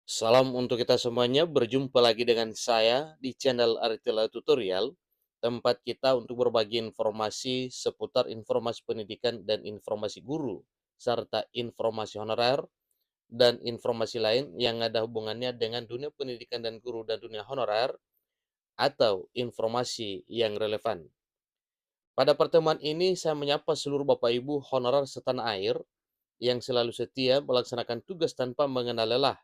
Salam untuk kita semuanya, berjumpa lagi dengan saya di channel Aritila Tutorial, tempat kita untuk berbagi informasi seputar informasi pendidikan dan informasi guru, serta informasi honorer dan informasi lain yang ada hubungannya dengan dunia pendidikan dan guru dan dunia honorer atau informasi yang relevan. Pada pertemuan ini saya menyapa seluruh Bapak Ibu honorer setanah air yang selalu setia melaksanakan tugas tanpa mengenal lelah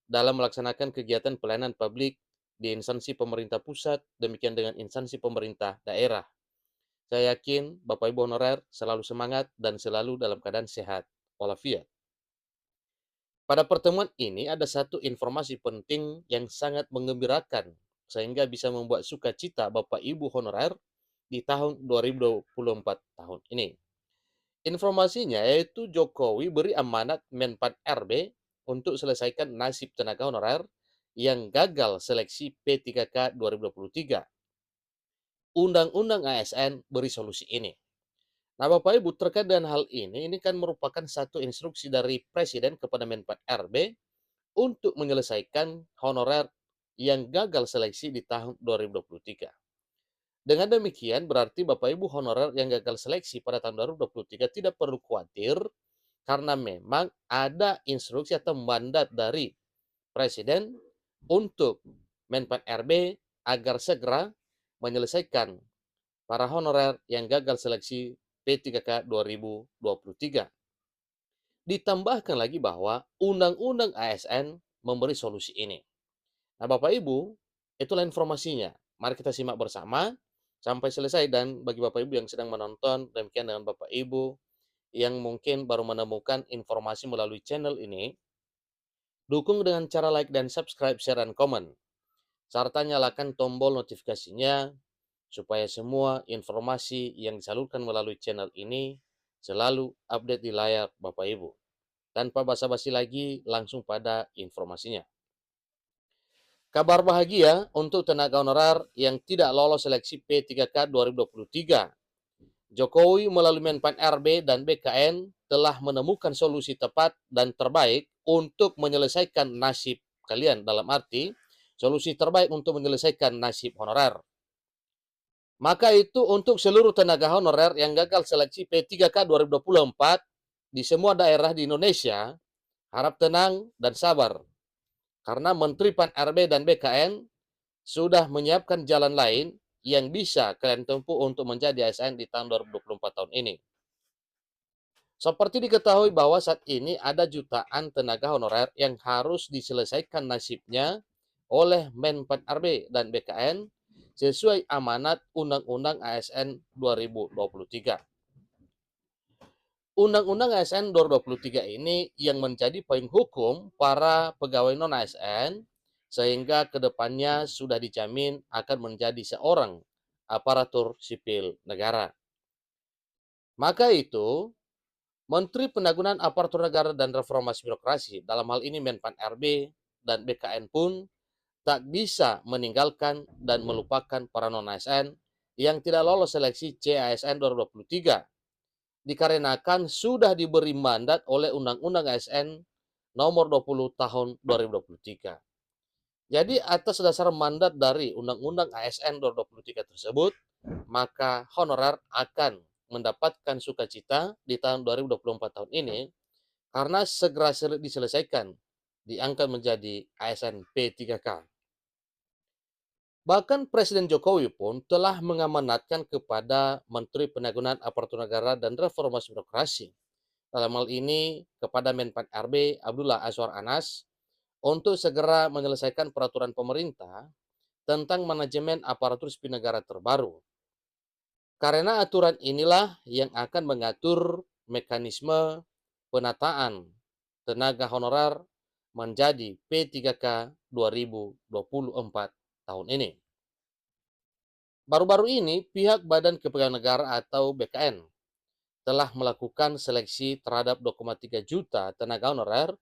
dalam melaksanakan kegiatan pelayanan publik di instansi pemerintah pusat, demikian dengan instansi pemerintah daerah. Saya yakin Bapak Ibu honorer selalu semangat dan selalu dalam keadaan sehat walafiat. Pada pertemuan ini ada satu informasi penting yang sangat menggembirakan sehingga bisa membuat sukacita Bapak Ibu honorer di tahun 2024 tahun ini. Informasinya yaitu Jokowi beri amanat Menpan RB untuk selesaikan nasib tenaga honorer yang gagal seleksi P3K 2023. Undang-Undang ASN beri solusi ini. Nah, Bapak Ibu, terkait dengan hal ini kan merupakan satu instruksi dari Presiden kepada Menpan RB untuk menyelesaikan honorer yang gagal seleksi di tahun 2023. Dengan demikian, berarti Bapak Ibu honorer yang gagal seleksi pada tahun 2023 tidak perlu khawatir karena memang ada instruksi atau mandat dari Presiden untuk Menpan RB agar segera menyelesaikan para honorer yang gagal seleksi P3K 2023. Ditambahkan lagi bahwa Undang-Undang ASN memberi solusi ini. Nah, Bapak Ibu, itulah informasinya. Mari kita simak bersama sampai selesai, dan bagi Bapak Ibu yang sedang menonton, demikian dengan Bapak Ibu yang mungkin baru menemukan informasi melalui channel ini, dukung dengan cara like dan subscribe, share, dan komen, serta nyalakan tombol notifikasinya supaya semua informasi yang disalurkan melalui channel ini selalu update di layar Bapak Ibu. Tanpa basa-basi lagi, langsung pada informasinya. Kabar bahagia untuk tenaga honorer yang tidak lolos seleksi P3K 2023. Jokowi melalui Menpan RB dan BKN telah menemukan solusi tepat dan terbaik untuk menyelesaikan nasib kalian, dalam arti solusi terbaik untuk menyelesaikan nasib honorer. Maka itu untuk seluruh tenaga honorer yang gagal seleksi P3K 2024 di semua daerah di Indonesia, harap tenang dan sabar. Karena Menteri Pan RB dan BKN sudah menyiapkan jalan lain yang bisa kalian tempuh untuk menjadi ASN di tahun 2024 tahun ini. Seperti diketahui bahwa saat ini ada jutaan tenaga honorer yang harus diselesaikan nasibnya oleh Menpan RB dan BKN sesuai amanat Undang-Undang ASN 2023. Undang-Undang ASN 2023 ini yang menjadi payung hukum para pegawai non-ASN sehingga kedepannya sudah dijamin akan menjadi seorang aparatur sipil negara. Maka itu, Menteri Penanggulangan Aparatur Negara dan Reformasi Birokrasi, dalam hal ini Menpan RB dan BKN pun tak bisa meninggalkan dan melupakan para non-ASN yang tidak lolos seleksi CASN 2023 dikarenakan sudah diberi mandat oleh Undang-Undang ASN nomor 20 tahun 2023. Jadi atas dasar mandat dari Undang-Undang ASN 2023 tersebut, maka honorer akan mendapatkan sukacita di tahun 2024 tahun ini karena segera diselesaikan, diangkat menjadi ASN P3K. Bahkan Presiden Jokowi pun telah mengamanatkan kepada Menteri Penanggulangan Aparatur Negara dan Reformasi Birokrasi, dalam hal ini kepada Menpan RB Abdullah Azwar Anas, untuk segera menyelesaikan peraturan pemerintah tentang manajemen aparatur sipil negara terbaru. Karena aturan inilah yang akan mengatur mekanisme penataan tenaga honorer menjadi P3K 2024 tahun ini. Baru-baru ini, pihak Badan Kepegawaian Negara atau BKN telah melakukan seleksi terhadap 2,3 juta tenaga honorer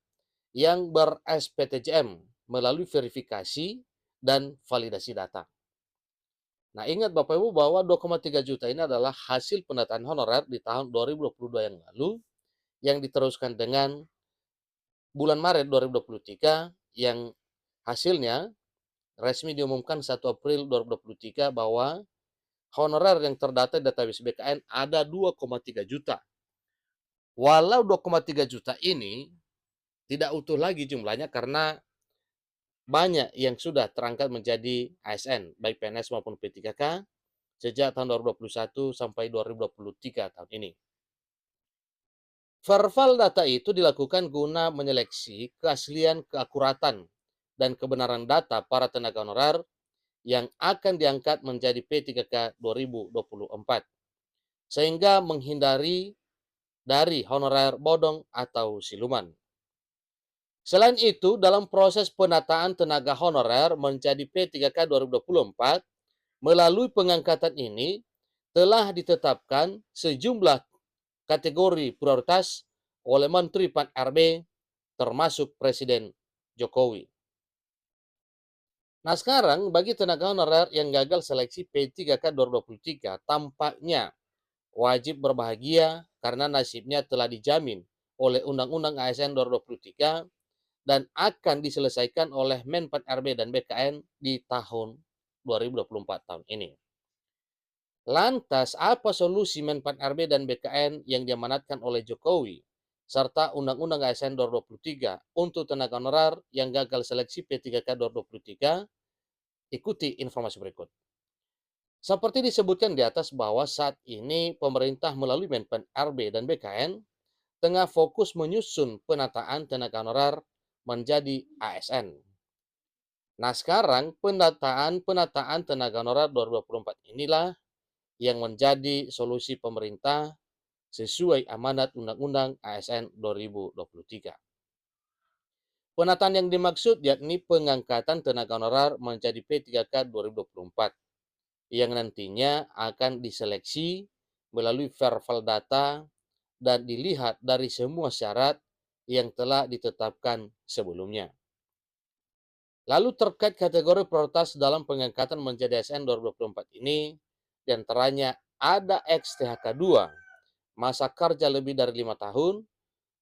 yang ber-SPTJM melalui verifikasi dan validasi data. Nah, ingat Bapak Ibu bahwa 2,3 juta ini adalah hasil pendataan honorer di tahun 2022 yang lalu yang diteruskan dengan bulan Maret 2023 yang hasilnya resmi diumumkan 1 April 2023 bahwa honorer yang terdata di database BKN ada 2,3 juta. Walau 2,3 juta ini tidak utuh lagi jumlahnya karena banyak yang sudah terangkat menjadi ASN, baik PNS maupun P3K, sejak tahun 2021 sampai 2023 tahun ini. Verval data itu dilakukan guna menyeleksi keaslian, keakuratan, dan kebenaran data para tenaga honorer yang akan diangkat menjadi P3K 2024, sehingga menghindari dari honorer bodong atau siluman. Selain itu, dalam proses penataan tenaga honorer menjadi P3K 2024, melalui pengangkatan ini telah ditetapkan sejumlah kategori prioritas oleh Menteri Pan-RB termasuk Presiden Jokowi. Nah sekarang bagi tenaga honorer yang gagal seleksi P3K 2023 tampaknya wajib berbahagia karena nasibnya telah dijamin oleh Undang-Undang ASN 2023 dan akan diselesaikan oleh Menpan RB dan BKN di tahun 2024 tahun ini. Lantas, apa solusi Menpan RB dan BKN yang diamanatkan oleh Jokowi serta Undang-Undang ASN 2023 untuk tenaga honorer yang gagal seleksi P3K 2023? Ikuti informasi berikut. Seperti disebutkan di atas bahwa saat ini pemerintah melalui Menpan RB dan BKN tengah fokus menyusun penataan tenaga honorer menjadi ASN. Nah sekarang penataan tenaga honorer 2024 inilah yang menjadi solusi pemerintah sesuai amanat Undang-Undang ASN 2023. Penataan yang dimaksud yakni pengangkatan tenaga honorer menjadi P3K 2024 yang nantinya akan diseleksi melalui verval data dan dilihat dari semua syarat yang telah ditetapkan sebelumnya. Lalu terkait kategori prioritas dalam pengangkatan menjadi ASN 2024 ini, diantaranya ada ex-THK 2, masa kerja lebih dari 5 tahun,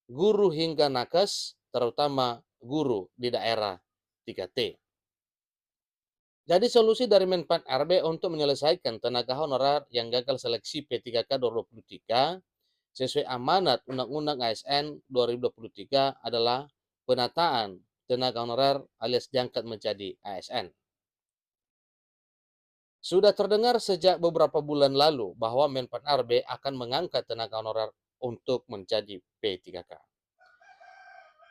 guru hingga nakes, terutama guru di daerah 3T. Jadi solusi dari Menpan RB untuk menyelesaikan tenaga honorer yang gagal seleksi P3K 2023 sesuai amanat Undang-Undang ASN 2023 adalah penataan tenaga honorer alias diangkat menjadi ASN. Sudah terdengar sejak beberapa bulan lalu bahwa Menpan RB akan mengangkat tenaga honorer untuk menjadi P3K.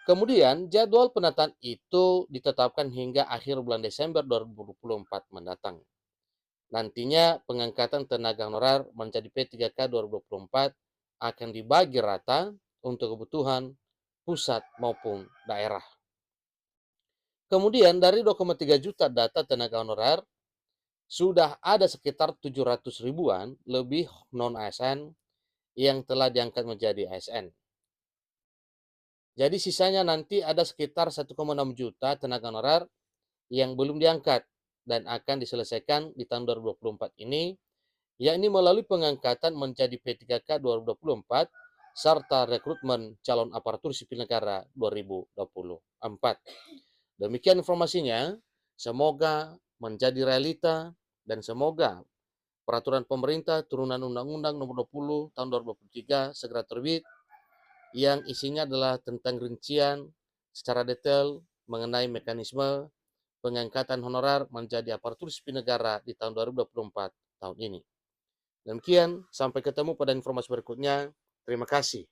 Kemudian jadwal penataan itu ditetapkan hingga akhir bulan Desember 2024 mendatang. Nantinya pengangkatan tenaga honorer menjadi P3K 2024 akan dibagi rata untuk kebutuhan pusat maupun daerah. Kemudian dari 2,3 juta data tenaga honorer, sudah ada sekitar 700 ribuan lebih non-ASN yang telah diangkat menjadi ASN. Jadi sisanya nanti ada sekitar 1,6 juta tenaga honorer yang belum diangkat dan akan diselesaikan di tahun 2024 ini, yakni melalui pengangkatan menjadi P3K 2024 serta rekrutmen calon aparatur sipil negara 2024. Demikian informasinya, semoga menjadi realita dan semoga peraturan pemerintah turunan Undang-Undang Nomor 20 Tahun 2023 segera terbit yang isinya adalah tentang rincian secara detail mengenai mekanisme pengangkatan honorer menjadi aparatur sipil negara di tahun 2024 tahun ini. Demikian, sampai ketemu pada informasi berikutnya. Terima kasih.